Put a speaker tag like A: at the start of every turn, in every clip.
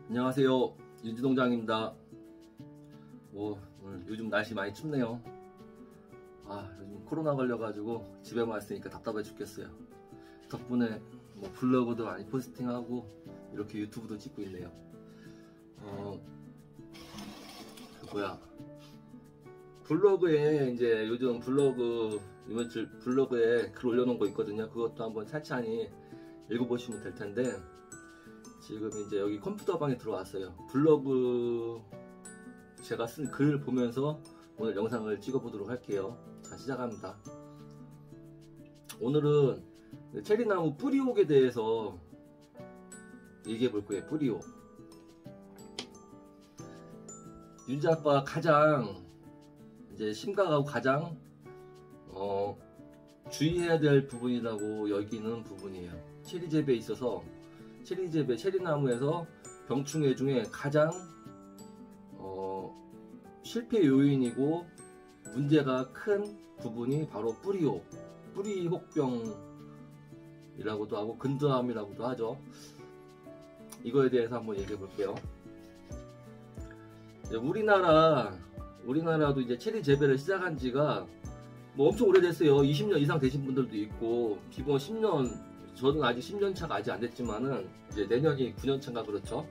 A: 안녕하세요, 윤지동장입니다. 오늘 요즘 날씨 많이 춥네요. 요즘 코로나 걸려가지고 집에만 있으니까 답답해 죽겠어요. 덕분에 블로그도 많이 포스팅하고 이렇게 유튜브도 찍고 있네요. 블로그에 이제 요즘 블로그에 글 올려놓은 거 있거든요. 그것도 한번 찬찬히 읽어보시면 될 텐데, 지금 이제 여기 컴퓨터 방에 들어왔어요. 블로그 제가 쓴 글 보면서 오늘 영상을 찍어보도록 할게요. 자, 시작합니다. 오늘은 체리나무 뿌리옥에 대해서 얘기해 볼 거예요. 뿌리옥. 윤지 아빠가 가장 이제 심각하고 가장 주의해야 될 부분이라고 여기는 부분이에요. 체리 재배에 있어서 체리나무에서 병충해 중에 가장 실패 요인이고 문제가 큰 부분이 바로 뿌리혹병이라고도 하고 근저암이라고도 하죠. 이거에 대해서 한번 얘기해 볼게요. 우리나라도 이제 체리 재배를 시작한 지가 엄청 오래됐어요. 20년 이상 되신 분들도 있고, 기본 10년, 저는 아직 10년 차가 아직 안 됐지만은 이제 내년이 9년 차인가 그렇죠.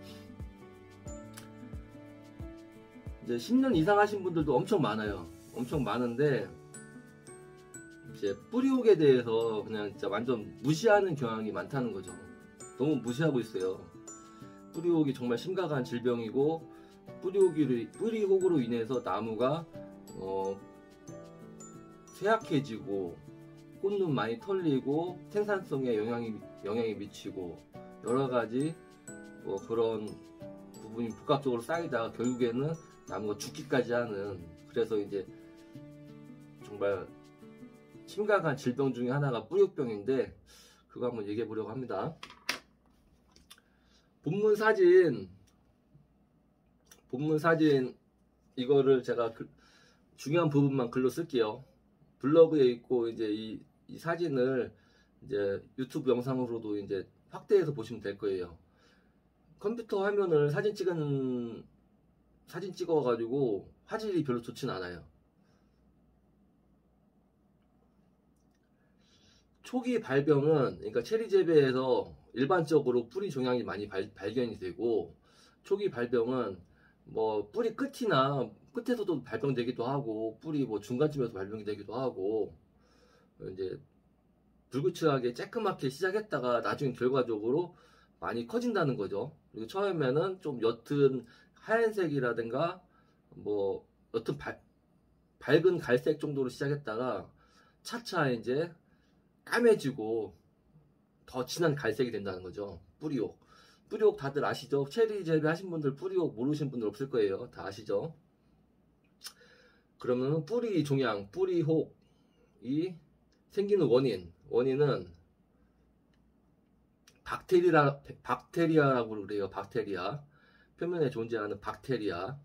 A: 이제 10년 이상 하신 분들도 엄청 많아요. 엄청 많은데 이제 뿌리옥에 대해서 그냥 진짜 완전 무시하는 경향이 많다는 거죠. 너무 무시하고 있어요. 뿌리옥이 정말 심각한 질병이고, 뿌리옥으로 인해서 나무가 쇠약해지고 꽃눈 많이 털리고 생산성에 영향이 미치고 여러가지 그런 부분이 복합적으로 쌓이다가 결국에는 나무가 죽기까지 하는, 그래서 이제 정말 심각한 질병 중에 하나가 뿌리옥병인데, 그거 한번 얘기해 보려고 합니다. 본문 사진 이거를 제가 중요한 부분만 글로 쓸게요. 블로그에 있고, 이제 이 사진을 이제 유튜브 영상으로도 이제 확대해서 보시면 될 거예요. 컴퓨터 화면을 사진 찍어가지고 화질이 별로 좋진 않아요. 초기 발병은, 그러니까 체리 재배에서 일반적으로 뿌리 종양이 많이 발견이 되고, 초기 발병은 뿌리 끝에서도 발병되기도 하고, 뿌리 중간쯤에서 발병이 되기도 하고, 이제 불규칙하게 쬐끄맣게 시작했다가 나중에 결과적으로 많이 커진다는 거죠. 그리고 처음에는 좀 옅은 하얀색이라든가 옅은 밝은 갈색 정도로 시작했다가 차차 이제 까매지고 더 진한 갈색이 된다는 거죠. 뿌리옥 다들 아시죠? 체리 재배 하신 분들 뿌리옥 모르신 분들 없을 거예요. 다 아시죠? 그러면 뿌리 종양, 뿌리혹이 생기는 원인은 박테리아라고 그래요. 박테리아. 표면에 존재하는 박테리아.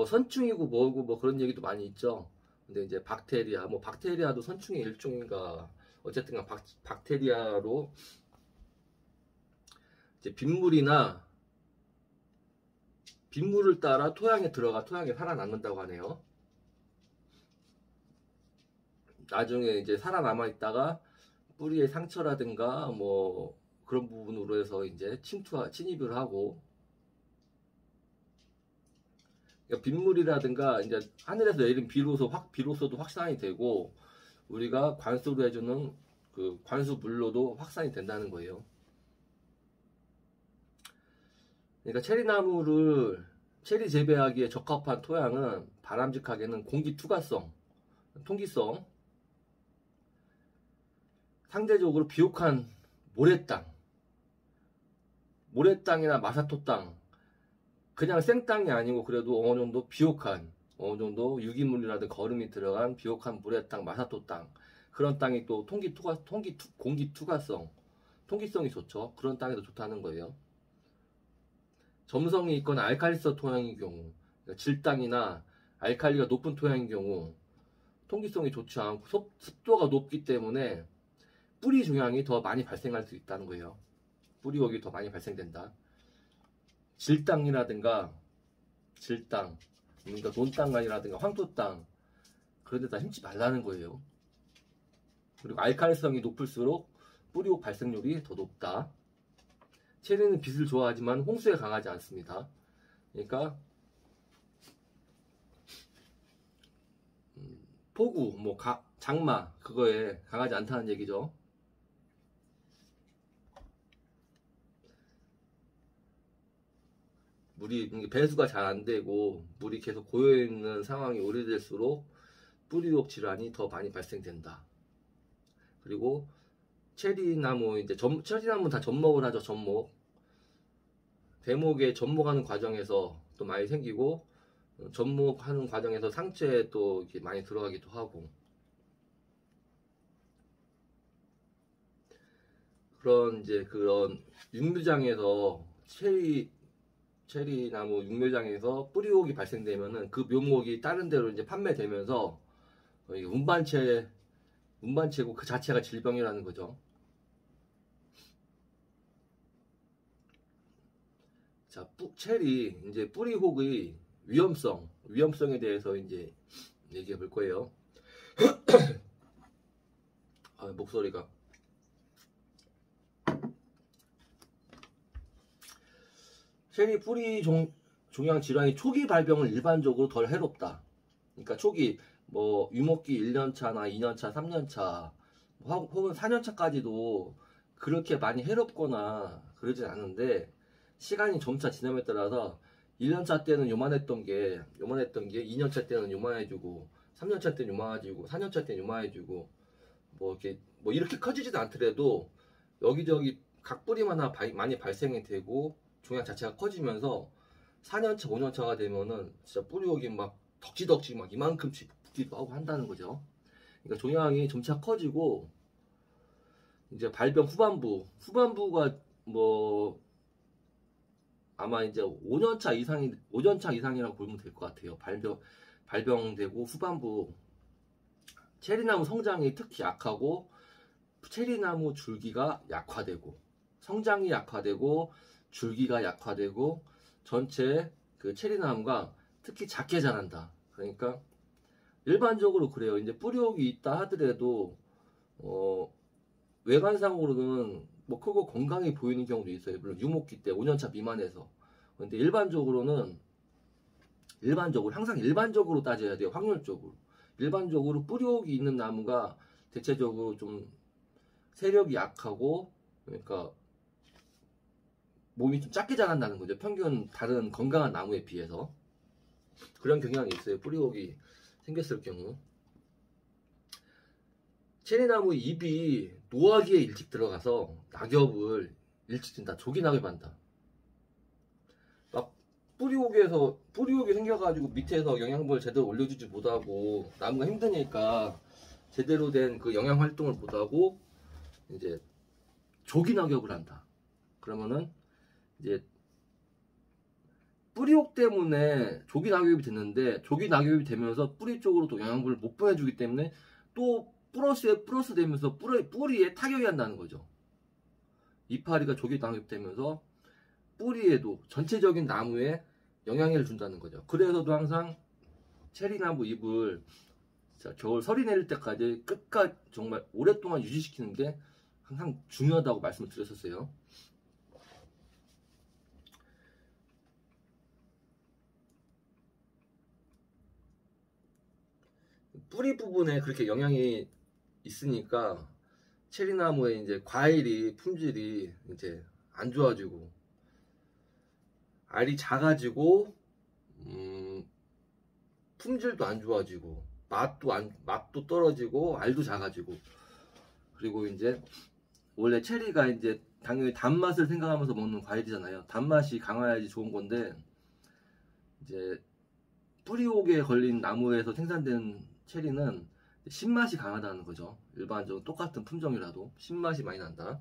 A: 선충이고 뭐고 그런 얘기도 많이 있죠. 근데 이제 박테리아도 선충의 일종인가. 어쨌든 박테리아로 이제 빗물을 따라 토양에 살아남는다고 하네요. 나중에 이제 살아남아 있다가 뿌리의 상처라든가 그런 부분으로 해서 이제 침입을 하고, 그러니까 빗물이라든가 이제 하늘에서 내린 비로소도 확산이 되고, 우리가 관수로 해주는 그 관수물로도 확산이 된다는 거예요. 그러니까 체리 재배하기에 적합한 토양은 바람직하게는 통기성, 상대적으로 비옥한 모래땅이나 마사토 땅, 그냥 생땅이 아니고 그래도 어느 정도 비옥한, 어느 정도 유기물이라든가 거름이 들어간 비옥한 모래땅, 마사토 땅, 그런 땅이 또 통기성이 좋죠. 그런 땅이 더 좋다는 거예요. 점성이 있거나 알칼리성 토양인 경우, 그러니까 질땅이나 알칼리가 높은 토양인 경우 통기성이 좋지 않고 습도가 높기 때문에 뿌리 종양이 더 많이 발생할 수 있다는 거예요. 뿌리옥이 더 많이 발생된다. 질땅이라든가 질땅, 그러니까 논땅이라든가 황토땅 그런 데다 심지 말라는 거예요. 그리고 알칼리성이 높을수록 뿌리옥 발생률이 더 높다. 체리는 빛을 좋아하지만 홍수에 강하지 않습니다. 그러니까 폭우, 뭐 장마 그거에 강하지 않다는 얘기죠. 물이 배수가 잘 안 되고 물이 계속 고여 있는 상황이 오래될수록 뿌리옥 질환이 더 많이 발생된다. 그리고 체리나무 이제 체리나무 다 접목을 하죠. 접목. 대목에 접목하는 과정에서 또 많이 생기고 접목하는 과정에서 상체에 또 이렇게 많이 들어가기도 하고 그런 육묘장에서 체리나무 육묘장에서 뿌리옥이 발생되면은 그 묘목이 다른 데로 이제 판매되면서 운반체고 그 자체가 질병이라는 거죠. 자, 체리 이제 뿌리혹의 위험성에 대해서 이제 얘기해 볼 거예요. 아, 목소리가 체리 뿌리 종양 질환이 초기 발병은 일반적으로 덜 해롭다. 그러니까 초기 뭐 유목기 1년차나 2년차, 3년차 혹은 4년차까지도 그렇게 많이 해롭거나 그러진 않은데 시간이 점차 지남에 따라서 1년차 때는 요만했던 게 2년차 때는 요만해지고 3년차 때는 요만해지고 4년차 때는 요만해지고 뭐 이렇게 커지지도 않더라도 여기저기 각 뿌리마다 많이 발생이 되고 종양 자체가 커지면서 4년차, 5년차가 되면은 진짜 뿌리옥이 막 덕지덕지 막 이만큼씩 붙기도 하고 한다는 거죠. 그러니까 종양이 점차 커지고 이제 발병 후반부가 뭐 아마 이제 5년차 이상이라고 보면 될 것 같아요. 발병되고 후반부 체리나무 성장이 특히 약하고 체리나무 줄기가 약화되고 성장이 약화되고 줄기가 약화되고 전체 그 체리나무가 특히 작게 자란다. 그러니까 일반적으로 그래요. 이제 뿌리옥이 있다 하더라도 외관상으로는 뭐 크고 건강해 보이는 경우도 있어요. 물론 유목기 때 5년차 미만에서. 근데 항상 일반적으로 따져야 돼요. 확률적으로. 일반적으로 뿌리옥이 있는 나무가 대체적으로 좀 세력이 약하고 그러니까 몸이 좀 작게 자란다는 거죠. 평균 다른 건강한 나무에 비해서. 그런 경향이 있어요. 뿌리옥이 생겼을 경우. 체리나무 잎이 노화기에 일찍 들어가서 낙엽을 일찍 진다. 조기 낙엽한다. 막 뿌리옥이 생겨가지고 밑에서 영양분을 제대로 올려주지 못하고 나무가 힘드니까 제대로 된 그 영양 활동을 못하고 이제 조기 낙엽을 한다. 그러면은 이제 뿌리옥 때문에 조기 낙엽이 됐는데 조기 낙엽이 되면서 뿌리 쪽으로 또 영양분을 못 보내주기 때문에 또 플러스 되면서 뿌리에 타격이 한다는 거죠. 이파리가 조기 낙엽되면서 뿌리에도 전체적인 나무에 영향을 준다는 거죠. 그래서도 항상 체리나무 잎을 겨울 설이 내릴 때까지 끝까지 정말 오랫동안 유지시키는 게 항상 중요하다고 말씀을 드렸었어요. 뿌리 부분에 그렇게 영향이 있으니까 체리나무의 이제 품질이 이제 안 좋아지고 알이 작아지고 품질도 안 좋아지고 맛도 떨어지고 알도 작아지고 그리고 이제 원래 체리가 이제 당연히 단맛을 생각하면서 먹는 과일이잖아요. 단맛이 강해야지 좋은 건데 이제 뿌리옥에 걸린 나무에서 생산된 체리는 신맛이 강하다는 거죠. 일반적으로 똑같은 품종이라도 신맛이 많이 난다.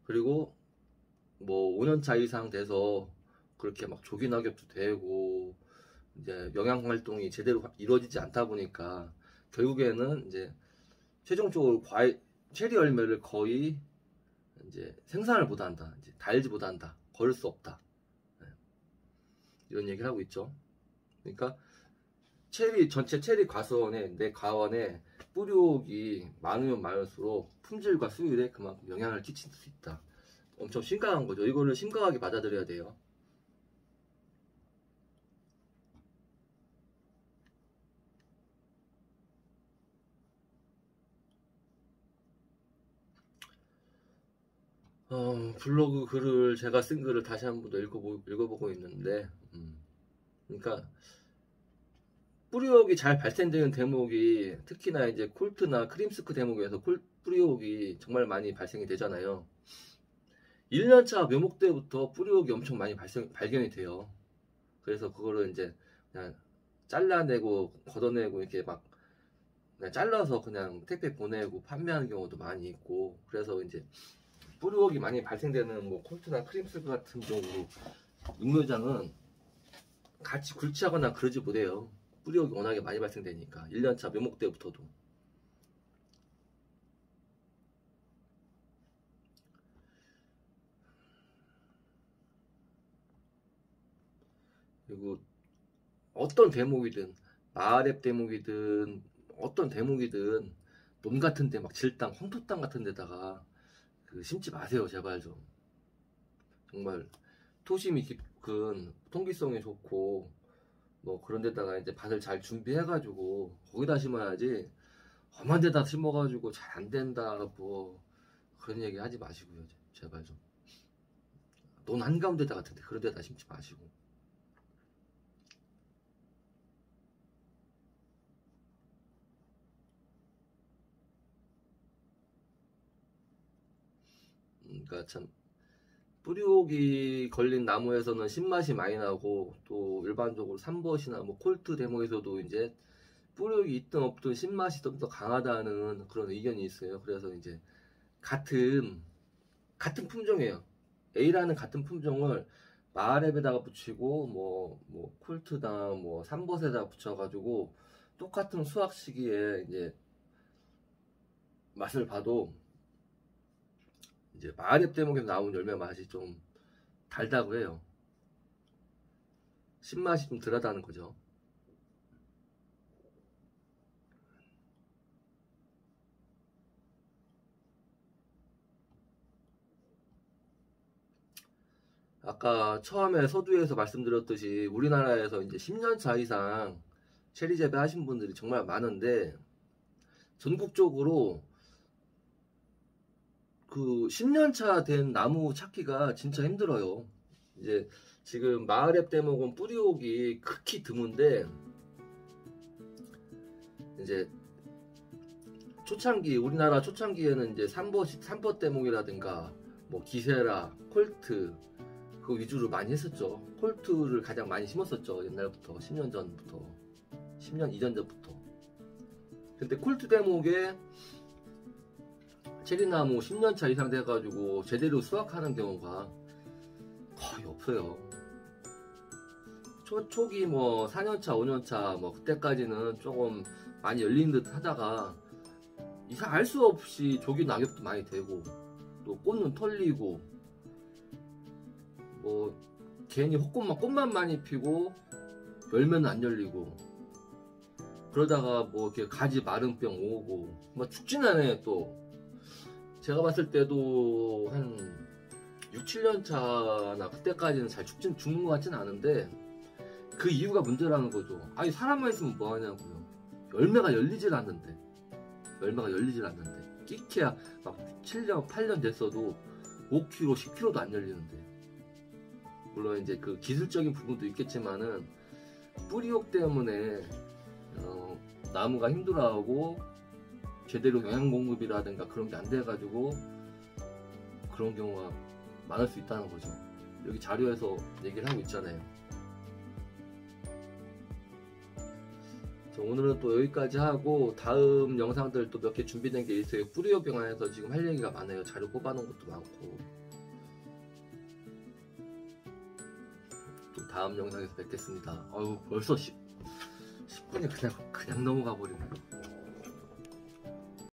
A: 그리고 뭐 5년차 이상 돼서 그렇게 막 조기 낙엽도 되고 이제 영양 활동이 제대로 이루어지지 않다 보니까 결국에는 이제 최종적으로 체리 열매를 거의 이제 생산을 못한다, 이제 달지 못한다, 걸을 수 없다, 이런 얘기를 하고 있죠. 그러니까 전체 체리 과수원에, 내 과원에 뿌리옥이 많으면 많을수록 품질과 수율에 그만큼 영향을 끼칠 수 있다. 엄청 심각한 거죠. 이거를 심각하게 받아들여야 돼요. 블로그 글을, 제가 쓴 글을 다시 한 번 더 읽어보고 있는데, 그러니까 뿌리옥이 잘 발생되는 대목이 특히나 이제 콜트나 크림스크 대목에서 뿌리옥이 정말 많이 발생이 되잖아요. 1년차 묘목 때부터 뿌리옥이 엄청 많이 발견이 돼요. 그래서 그거를 이제 그냥 잘라내고 걷어내고 이렇게 막 그냥 잘라서 그냥 택배 보내고 판매하는 경우도 많이 있고, 그래서 이제 뿌리옥이 많이 발생되는 뭐 콜트나 크림스크 같은 경우 육묘장은 같이 굴치하거나 그러지 못해요. 뿌리옥이 워낙에 많이 발생되니까 1년차 묘목 때부터도. 그리고 어떤 대목이든, 마을앱 대목이든 어떤 대목이든 논 같은 데 막 질땅, 황토 땅 같은 데다가 심지 마세요, 제발 좀. 정말 토심이 깊은, 통기성이 좋고 뭐 그런 데다가 이제 밭을 잘 준비해가지고 거기다 심어야지, 험한 데다 심어가지고 잘 안 된다 뭐 그런 얘기 하지 마시고요, 제발 좀. 논 한가운데다 같은데 그런 데다 심지 마시고. 그러니까 참 뿌리옥이 걸린 나무에서는 신맛이 많이 나고, 또 일반적으로 삼벗이나 뭐 콜트 대목에서도 이제 뿌리옥이 있든 없든 신맛이 좀 더 강하다는 그런 의견이 있어요. 그래서 이제 같은 품종이에요. A라는 같은 품종을 마을앱에다가 붙이고 뭐 콜트나 뭐 삼벗에다가 붙여가지고 똑같은 수확 시기에 이제 맛을 봐도 이제 마을앱 대목에서 나온 열매 맛이 좀 달다고 해요. 신맛이 좀 덜하다는 거죠. 아까 처음에 서두에서 말씀드렸듯이 우리나라에서 이제 10년차 이상 체리 재배 하신 분들이 정말 많은데, 전국적으로 그 10년차 된 나무 찾기가 진짜 힘들어요. 이제 지금 마을앱 대목은 뿌리옥이 극히 드문데, 이제 초창기, 우리나라 초창기에는 이제 삼벗 대목이라든가 뭐 기세라, 콜트 그 위주로 많이 했었죠. 콜트를 가장 많이 심었었죠, 옛날부터. 10년 전부터, 10년 이전 전부터. 근데 콜트 대목에 체리나무 10년차 이상 돼가지고 제대로 수확하는 경우가 거의 없어요. 초기 뭐 4년차, 5년차 뭐 그때까지는 조금 많이 열린 듯 하다가 이상 알 수 없이 조기 낙엽도 많이 되고, 또 꽃은 털리고, 뭐 괜히 꽃만 많이 피고 열매는 안 열리고, 그러다가 뭐 이렇게 가지 마름병 오고 막 죽진 않아요. 또 제가 봤을 때도 한 6, 7년 차나 그때까지는 잘 죽는 것 같지는 않은데, 그 이유가 문제라는 거죠. 아니 사람만 있으면 뭐 하냐고요. 열매가 열리질 않는데 끼케야 막 7년 8년 됐어도 5kg 10kg도 안 열리는데. 물론 이제 그 기술적인 부분도 있겠지만은 뿌리옥 때문에 나무가 힘들어하고 제대로 영양 공급이라든가 그런 게 안 돼가지고 그런 경우가 많을 수 있다는 거죠. 여기 자료에서 얘기를 하고 있잖아요. 오늘은 또 여기까지 하고, 다음 영상들 또 몇 개 준비된 게 있어요. 뿌리옥에 관해서 지금 할 얘기가 많아요. 자료 뽑아놓은 것도 많고. 또 다음 영상에서 뵙겠습니다. 벌써 10분이 그냥 넘어가 버리네요.